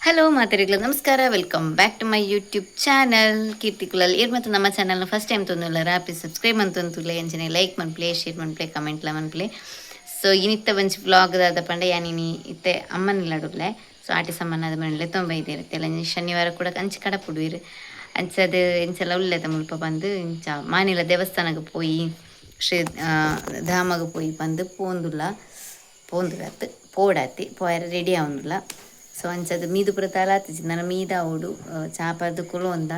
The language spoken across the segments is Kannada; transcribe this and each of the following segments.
ಹಲೋ ಮಾತರಿಗಳು ನಮಸ್ಕಾರ, welcome back to my YouTube channel Keerthi Kulal. ಇರ್ ಮತ್ತು ನಮ್ಮ ಚಾನಲ್ನ ಫಸ್ಟ್ ಟೈಮ್ ತೊಂದಿಲ್ಲ ರಾಪಿ ಸಬ್ಸ್ಕ್ರೈಬ್ ಅಂತಂತುಲ್ಲ ಎಂಚನೆ ಲೈಕ್ ಮನ್ಪ್ಲೆ ಶೇರ್ ಮನ್ಪ್ಲೆ ಕಮೆಂಟ್ಲ ಮನ್ಪ್ಲೆ. ಸೊ ಇನ್ನಿತ್ತ ಬಂಚ್ ವ್ಲಾಗ್ದಾದ ಪಂಡ ಯಾನಿನಿ ಇತ್ತೆ ಅಮ್ಮನಿಲ್ಲಡುಗ್ಲೆ. ಸೊ ಆಟಿ ಸಮ್ಮನಾದ ಮನೆಯಲ್ಲೇ ತೊಂಬೈದೆ ಇರುತ್ತೆಲ್ಲ ಶನಿವಾರ ಕೂಡ ಅಂಚೆ ಕಡಪುಡುವಿರು ಅಂಚದು ಎಂಚೆಲ್ಲ ಉಳ್ಳೆತ ಮುಲ್ಪ ಬಂದು ಇಂಚ ಮಾನಿಲ ದೇವಸ್ಥಾನಕ್ಕೆ ಪೋಯಿ ಶ್ರೀ ಧಾಮಗೆ ಪೋಯಿ ಬಂದು ಪೋಂದುಲತ್ತು ಪೋಡಾತಿ ಪೋಯರ ರೆಡಿ ಆವನುಲ್ಲ. ಸೊ ಅಂಚದು ಮೀದು ಪುರ ತಲಾತಿಜಿ ನನ್ನ ಮೀದ ಅವಡು ಚಾಪರ್ದು ಕುಲೊಂದ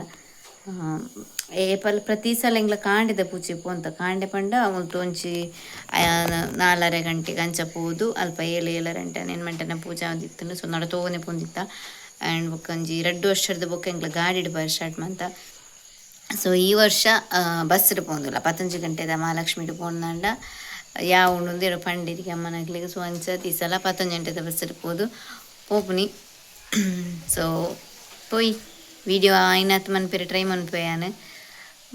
ಏಪಲ್ ಪ್ರತಿ ಸಲ ಎಂಗ್ಲ ಕಾಂಡೆದ ಪೂಜೆ ಪೋಂತ ಕಾಂಡೆ ಪಂಡ ಅವತ್ತು ಒಂಚಿ 4:30 ಗಂಟೆಗೆ ಅಂಚ ಪೋದು ಅಲ್ಪ 7 ಗಂಟೆ ನೆನ್ಮಂಟನ ಪೂಜೆ ಆದಿತ್ತು. ಸೊ ನಡತೋನೆ ಪೋಂದಿತ್ತ ಆ್ಯಂಡ್ ಬೊಕ್ಕಂಜಿ 2 ವರ್ಷದ ಬೊಕ್ಕ ಎಂಗ್ಲ ಗಾಡಿ ಬರ್ ಸ್ಟಾರ್ಟ್ ಮಂತ. ಸೊ ಈ ವರ್ಷ ಬಸ್ಸು ಪೋಂದಿಲ್ಲ 15 ಗಂಟೆದ ಮಹಾಲಕ್ಷ್ಮಿಡು ಪೋಂದಂಡ ಯಾವ ಉಂಡು ಪಂಡಿರಿಗೆ ಅಮ್ಮನಗ್ಲಿಗೆ. ಸೊ ಅಂಚದ ಈ ಸಲ 15 ಗಂಟೆದ ಬಸ್ಸು ಪೋಪುನಿ. ಸೊ ಪೋಯಿ ವಿಡಿಯೋ ಆಯ್ನತ್ ಮನ್ಪೇರೆ ಟ್ರೈ ಮನ್ಪೇಯಾನು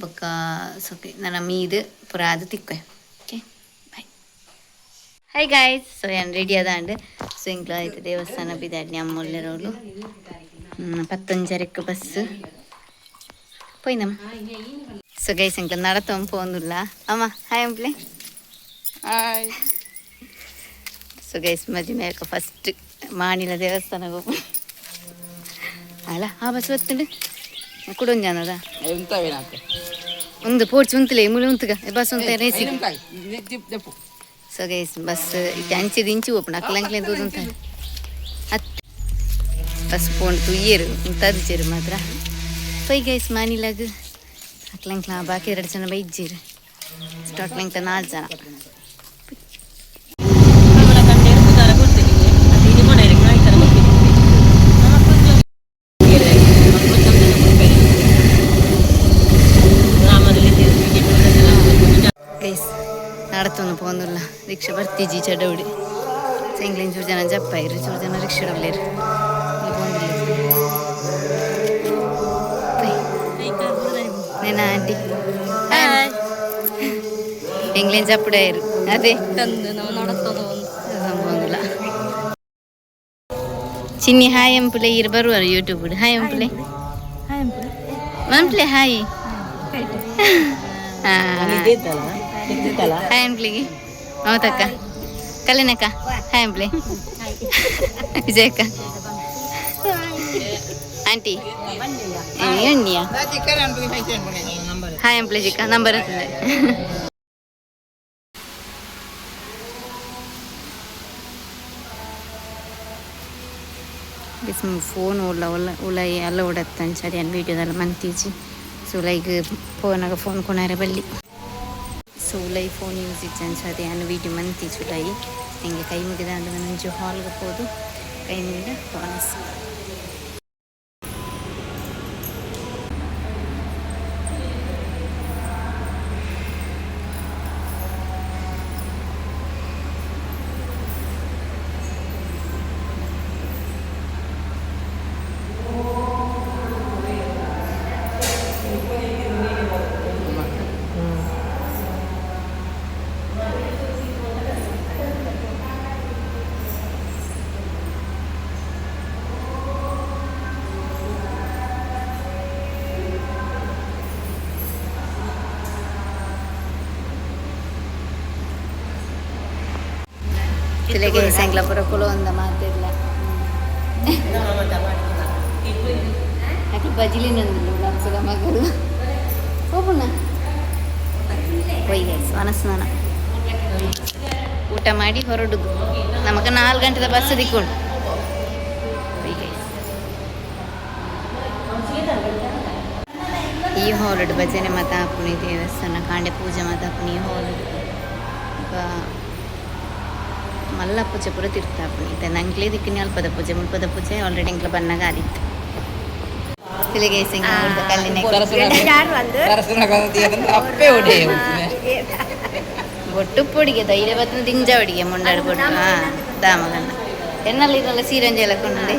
ಬೊಕ್ಕ ಸೊಪ್ಪಿ ನನ್ನ ಮೀದು ಪುರ ಅದು ತಿಕ್ವೆ. Okay bye. Hi guys. So ಏನು ರೆಡಿ ಅದಾಂಡು ಸೊ ಇಂಕ್ಲ ಆಯ್ತು ದೇವಸ್ಥಾನ ಬಿದ್ದಾಡ್ನಿ ಅಮ್ಮೊಳ್ಳೆರೋಳು 15 ಬಸ್ಸು ಪೋಯ್ ನಮ್ಮ. ಸೊ ಗೈಸ್ ಇಂಕ್ಲ ನಡತೊಂದು ಪೋಂದುಲ್ಲ ಅಮ್ಮ ಹಾಯ್ ಅಂಪ್ಲೆ ಹಾಯ್. ಸೊ ಗೈಸ್ ಮದುವೆ ಮೇಕ ಫಸ್ಟ್ ಮಾನಿಲ ದೇವಸ್ಥಾನಕ್ಕೆ ಹೋಗು ಅಲ್ಲ ಆ ಬಸ್ ಒತ್ತುಂಡು ಕುಡೊಂದು ಜನದ ಒಂದು ಪೋಡ್ಚು ಉಂತಲೇ ಮುಳಿ ಉಂತುಗ ಬಸ್ ಉಂತ ರೇಸಿ. ಸೊ ಗೈಸ್ ಬಸ್ ಇಟ್ಟು ಅಂಚಿದ ಇಂಚು ಓಪನ್ ಅಕ್ಕಲಂಕ್ಲೆ ದೂರ ಉಂಟ ಹತ್ತು ಬಸ್ ಪೋಂಡು ತುಯ್ಯರು ತದಿಜೇರು ಮಾತ್ರ ಪೈ ಗೈಸ್ ಮಾನಿಲಾಗ ಅಕ್ಲಂಕ್ಲ ಬಾಕಿ 2 ಜನ ಬೈಜ್ಜೇರು ಸ್ಟಾರ್ಟ್ಲಿಂಗ್ತ 4 ಜನ. ನಡತೊಂದು ಪೋಂದುಲ್ಲ ರಿಕ್ಷಾ ಬರ್ತಿಜಿ ಚಡೌಡಿ ಸೆಂಗ್ಲಿನ ಚೂರು ಜನ ಜಪ್ಪಾಯಿರು ಚೂರು ಜನ ರಿಕ್ಷಾ ಡಬ್ಲೇರು ನೆನ ಆಂಟಿ ಎಂಗ್ಲೇನ್ ಜಪ್ಪಡಾಯಿರು ಅದೇ ಪೋಂದುಲ್ಲ. ಚಿನ್ನಿ ಹಾಯ್ ಎಂಪುಲೆ ಇರು ಬರುವರು ಯೂಟ್ಯೂಬ್ ಹಾಯ್ ಎಂಪುಲೆ ಮಂಪ್ಲೆ ಹಾಯ್ ಹಾಯ್ ಅಂಪ್ಲಿಗೆ ಮಮತಕ್ಕ ಕಲ್ಲಿನಕ್ಕ ಹಾಯ್ ಅಂಪ್ಲಿ ವಿಜಯಕ್ಕ ಆಂಟಿ ಎಣ್ಣಿಯ ಹಾಯ್ ಅಂಪ್ಲಿ ಚಿಕ್ಕ ನಂಬರ್ ಇರ್ತದೆ. ಫೋನ್ ಉಲೈ ಅಲ್ಲ ಓಡತ್ತಂಚ ಸರಿ ವೀಡಿಯೋದೆಲ್ಲ ಮಂತೀಜಿ. ಸೊ ಲೈಕ್ ಫೋನಾಗ ಫೋನ್ ಕೊನಾರೆ ಬಲ್ಲಿ ಸೊ ಉಲೈ ಫೋನ್ ಯೂಸ್ ಇಚ್ಚಂಚ ಅದೇ ಅನ್ನು ವೀಡಿಯೋ ಮಂತೀಚುಟಾಯಿ ಹೆಂಗೆ ಕೈ ಮುಗಿದ ಅಂದ್ರೆ ನಂಜು ಹಾಲ್ಗೆ ಹೋದು ಕೈ ಮುಗಿದ ಫೋನಸ್. ತಿಲೆಗೆ ಸಂಗ್ಲ ಪುರ ಕುಲ ಒಂದ ಮಾತಿಲ್ಲ ಯಾಕೆ ಬಜಿಲಿ ನಂದಿಲ್ಲ ನರ್ಸದ ಮಗರು ಹೋಗೋಣ ಒಯ್ಯ ಸ್ವನಸ್ನಾನ ಊಟ ಮಾಡಿ ಹೊರಡುದು ನಮಗೆ 4 ಗಂಟೆದ ಬಸ್ ದಿಕ್ಕೊಂಡು ಈ ಹಾಲುಡು ಭಜನೆ ಮತ ಹಾಪುಣಿ ದೇವಸ್ಥಾನ ಕಾಂಡೆ ಪೂಜೆ ಮತ ಹಾಪುಣಿ ಈ ಹಾಲುಡು ಮಲ್ಲ ಪೂಜೆ ಪೂರ ತಿರ್ತಾಪುಣಿ ಇತ್ತೆ ನಂಗ್ಲೇ ದಿಕ್ಕಿನ ಅಲ್ಪದ ಪೂಜೆ ಆಲ್ರೆಡಿ ಇಂಕ್ಲ ಬನ್ನಾಗ ಆದಿತ್ತು. ತಿಲಿಗೆ ಸಿಂಗ ಕಲ್ಲಿನ ಬೊಟ್ಟು ಪೊಡಿಗೆ ಧೈರ್ಯ ಬತ್ತನ ದಿಂಜ ಒಡಿಗೆ ಮುಂಡಾಡು ಬೊಟ್ಟು ದಾಮಗನ್ನ ಎನ್ನಲ್ಲಿ ಇದೆಲ್ಲ ಸೀರಂಜೆ ಎಲ್ಲ ಕೊಂಡೆ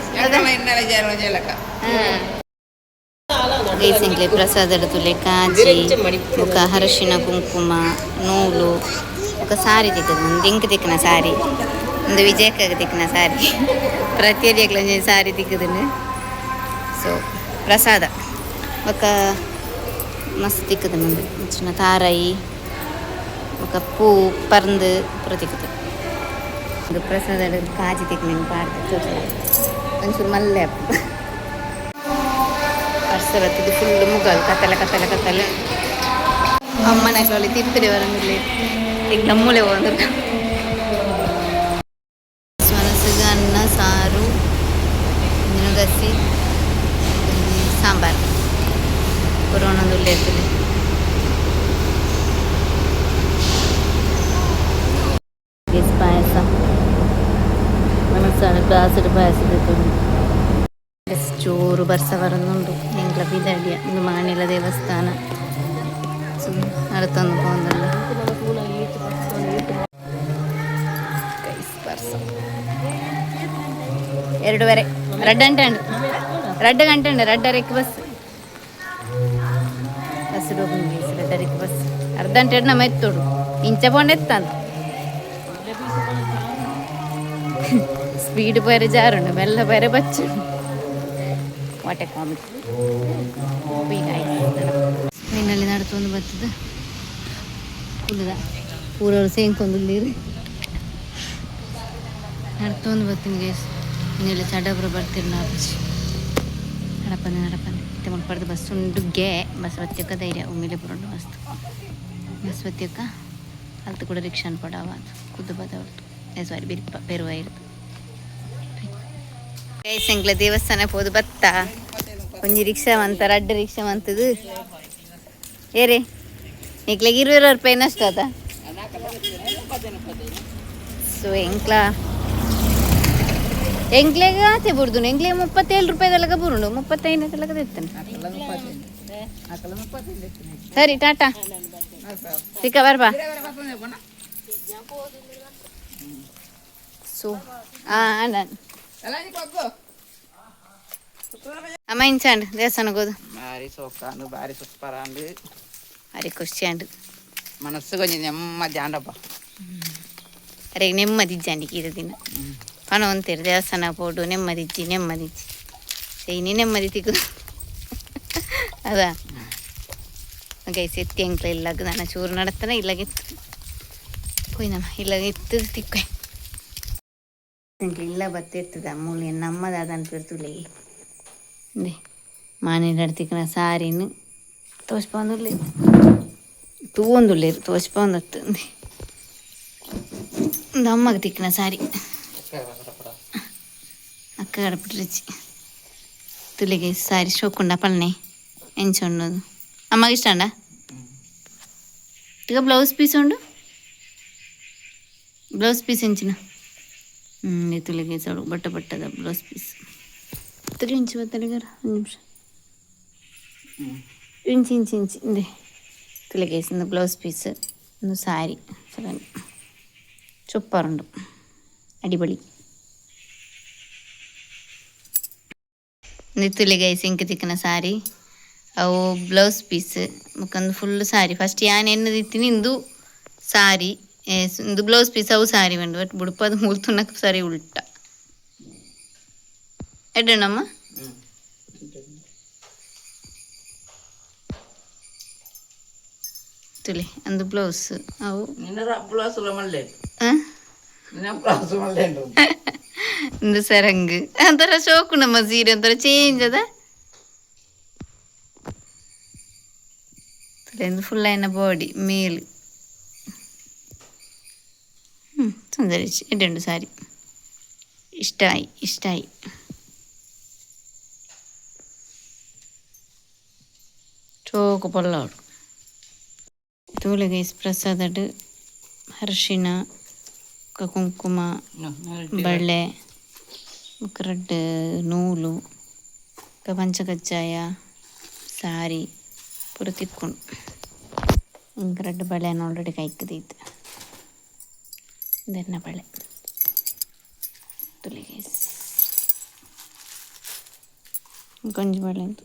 ಗೈಸಿಂಗ್ಲೆ ಪ್ರಸಾದದ ತುಲೆ ಕಾಜಿ ಮುಖ ಅರಶಿನ ಕುಂಕುಮ ನೂಲು ఒక సారీ తెక్కదు ఇంక తెక్కిన సారీ ಒಂದು ವಿಜಯಕ್ಕಾಗ ತಿಕ್ಕಿನ ಸಾರಿ ಪ್ರತಿಯೊಂದು ಸಾರಿ ತಿಕ್ಕದನ್ನು ಸೊ ಪ್ರಸಾದ ఒక ಮಸ್ತ್ ತಿಕ್ಕದ ಮುಂದೆ ಚಿನ್ನ ತಾರಾಯಿ ఒక ಪೂ ಪರಂದು ಪೂರ ತಿಕ್ಕದು ಒಂದು ಪ್ರಸಾದ ಕಾಜಿ ತಿಕ್ಕ ಪಾಡ್ದು ಒಂಚೂರು ಮಲ್ಲೆ ಅರ್ಸಲ ತಿದ್ದು ಫುಲ್ ಮುಗಲ್ ಕತ್ತಲೆ ಕತ್ತಲೆ ಕತ್ತಲೆ ಅಮ್ಮನ ಕವಲಿ ತಿಪ್ಪದೆ ಬರಂಗಿಲ್ಲ ಈಗ ನಮ್ಮೂಲೆ ಹೋದ್ರು ಮನಸ್ಸಿಗೆ ಅನ್ನ ಸಾರು ಮಿನುಗಸಿ ಸಾಂಬಾರು ಪುರೋಣದ ಉಲ್ಲೇಖದಲ್ಲಿ ಪಾಯಸ ಮನಸ್ಸಾണ് ಗ್ಲಾಸಡ್ ಪಾಯಸದ ಚೂರು ಬರ್ಸ ಬರೋದುಂಟು ಎಂಗ್ಲ ಬಿದಡಿಯ ಒಂದು ಮಾಣಿಲ ದೇವಸ್ಥಾನ അടുത്തൊന്ന് പോകുന്നുണ്ട് ಎರಡೂವರೆ 2 ಗಂಟೆ ಉಂಟು 2 ಗಂಟೆ ಉಂಟು 2:30ಕ್ಕೆ ಬಸ್ ಹೋಗಿ 2:30ಕ್ಕೆ ಬಸ್ ಅರ್ಧ ಗಂಟೆ ನಮ್ಮ ಎತ್ತೋಡು ಇಂಚ ಪೋಂಡು ಎತ್ತಂತ ಸ್ಪೀಡ್ ಬೇರೆ ಜಾರುಂಡು ಮೆಲ್ಲ ಬೇರೆ ಬಚ್ಚು ವಾಟೆ ಕಾಮಿಡಿ ಟ್ರೈನಲ್ಲಿ ನಡ್ಕೊಂಡು ಬರ್ತದೆ ಕುಲದ ಪೂರವರು ಸೇಂಕೊಂಡು ನಡ್ಕೊಂಡು ಬರ್ತೀನಿ ಗೇಸ್ ಇನ್ನೆಲ್ಲ ಚಡಬ್ರ ಬರ್ತೀರಿ ನಾ ಬಚ್ಚಿ ನಡಪನೆ ತಗೊಂಡು ಪಡೆದು ಬಸ್ ಉಂಡುಗೆ ಬಸ್ ಒತ್ತಿಯಕ್ಕ ಧೈರ್ಯ ಒಮ್ಮೆಲೆ ಬರೋದು ಮಸ್ತ್ ಬಸ್ ಒತ್ತಿಯಕ್ಕ ಅಲ್ತು ಕೂಡ ರಿಕ್ಷಾನ್ ಪಡಾವ ಕುದ್ದು ಬದ ಹೊರತು ಸಾರಿ ಬಿರಿಪ ಪೆರುವ ಇರ್ತು ಗೈಸಂಗ್ಲ ದೇವಸ್ಥಾನ ಹೋದು ಬತ್ತ ಒಂಜಿ ರಿಕ್ಷಾ ಮಂತ 2 ರಿಕ್ಷಾ ಮಂತದು ಏರಿ ನಿಕ್ಲೆಗೆ 20 ರೂಪಾಯಿ ನಷ್ಟ ಅದ ಸೊ ಎಂಕ್ಲೆಗೆ ಆಚೆ ಬುಡ್ದು ಎಂಕ್ಲೆಗೆ 37 ರೂಪಾಯಿದೆಲ್ಲ ಬುರುಂಡು 35 ತೆತ್ತಾನೆ ಸರಿ ಟಾಟಾ ಸಿಕ್ಕ ಬರ್ಬಾ ಸೊ ನಾನು ಅಮ್ಮ ಇಂಚಾಂಡು ದೇವಸ್ಥಾನಕ್ಕೆ ಹೋದು ಭಾರಿ ಸೊಕ್ಕಾಂಡು ಭಾರಿ ಸೂಪರ್ ಅಂಡು ಭಾರಿ ಖುಷಿ ಅಂಡು ಮನಸ್ಸು ಕೊಂಚ ನೆಮ್ಮದಿ ಆಂಡಪ್ಪ ಅರೆ ನೆಮ್ಮದಿಜ್ಜಾಂಡಿಗೆ ಇದು ದಿನ ಪಣ ಅಂತೀರಿ ದೇವಸ್ಥಾನ ಪೋಡು ನೆಮ್ಮದಿಜ್ಜಿ ಸೈನಿ ನೆಮ್ಮದಿ ತಿಕ್ಕು ಅದಾ ಗೈಸ್ ಎತ್ತಿ ಅಂಕ್ಲ ಇಲ್ಲಾಗ ನಾನು ಚೂರು ನಡತ್ತಾನೆ ಇಲ್ಲಾಗಿತ್ತು ಕೊಯ್ನಮ್ಮ ಇಲ್ಲಾಗಿತ್ತು ತಿಕ್ಕೊಯ್ ಇಲ್ಲ ಬತ್ತಿರ್ತದ ಮೂಲೆ ನಮ್ಮದು ಅದಂತ ಬಿಡ್ತುಲೆ ಮಾನೆ ನಡ್ತಿಕ್ಕನ ಸಾರಿನ ತೋಚ್ಪಂದುಲ್ಲೆ ತೂವೊಂದುಲ್ಲೇರು ತೋಚ್ಪಂದತ್ತಂದು ಅಮ್ಮಗೆ ತಿಕ್ಕನ ಸಾರಿ ಅಕ್ಕ ಗಡಪಿಟ್ರಿಚ್ಚಿ ತುಲಿಗೆ ಸಾರಿ ಶೋಕುಂಡ ಪಲ್ನೆ ಎಂಚೊಂಡದು ಅಮ್ಮಗೆ ಇಷ್ಟ ಅಂಡ ಈಗ ಬ್ಲೌಸ್ ಪೀಸ್ ಉಂಡು ಬ್ಲೌಸ್ ಪೀಸ್ ಎಂಚಿನ ತುಲಿಗೆ ಸೊಡು ಬಟ್ಟದ ಬ್ಲೌಸ್ ಪೀಸ್ 3 ಇಂಚ್ ಬತ್ತಲಿಗಾರ 1 ನಿಮಿಷ ಇಂಚಿ ಇದೆ ತುಲಿಗೆ ಒಂದು ಬ್ಲೌಸ್ ಪೀಸ್ ಒಂದು ಸಾರಿ ಸೂಪರುಂಡು ಅಡಿಬಳಿ ತುಲಿಗೆ ಸಿಂಕ್ ತಿಕ್ಕನ ಸಾರಿ ಅವು blouse piece ಮುಖಂದು full sorry first ಯಾನ್ ಎನ್ನದಿತ್ತೀನಿ ಇಂದು ಸಾರಿ ಇಂದು ಬ್ಲೌಸ್ ಪೀಸ್ ಅವು ಸಾರಿ ಬಂದು ಬಟ್ ಬುಡುಪದು ಮೂಲ್ತುನ್ನಕ್ಕೆ ಸರಿ ಉಲ್ಟ ಎಡ್ಡಣ್ಣಮ್ಮ ತುಲಿ ಅಂದು ಬ್ಲೌಸ್ ಅವು ಒಂದು ಸರಂಗ್ ಒಂಥರ ಶೋಕು ನಮ್ಮ ಸೀರೆ ಒಂಥರ ಚೇಂಜ್ ಅದ ತುಲಿಂದು ಫುಲ್ ಆಯ್ನ ಬಾಡಿ ಮೇಲ್ ಸುಂದರಿಸಿ ಎಡ್ಡುಂಡು ಸಾರಿ ಇಷ್ಟಾಯಿ ಚೋಕು ಪೊಲ್ಲೋಡು ತೂಲಿಗೆ ಪ್ರಸಾದಡ್ ಅರಿಶಿನ ಕುಂಕುಮ ಬಳೆ ರಡ್ಡು ನೂಲು ಪಂಚಕಜ್ಜಾಯ ಸಾರಿ ಪೂರ ತಿಕ್ಕೊಂಡು ಇಂಕ ರಡ್ಡು ಬಳೆನ ಆಲ್ರೆಡಿ ಕೈಕದೈತೆ ಇದನ್ನ ಬಳೆ ತುಲಿಗೆ ಕೊಂಚ ಬಳೆ ಅಂತ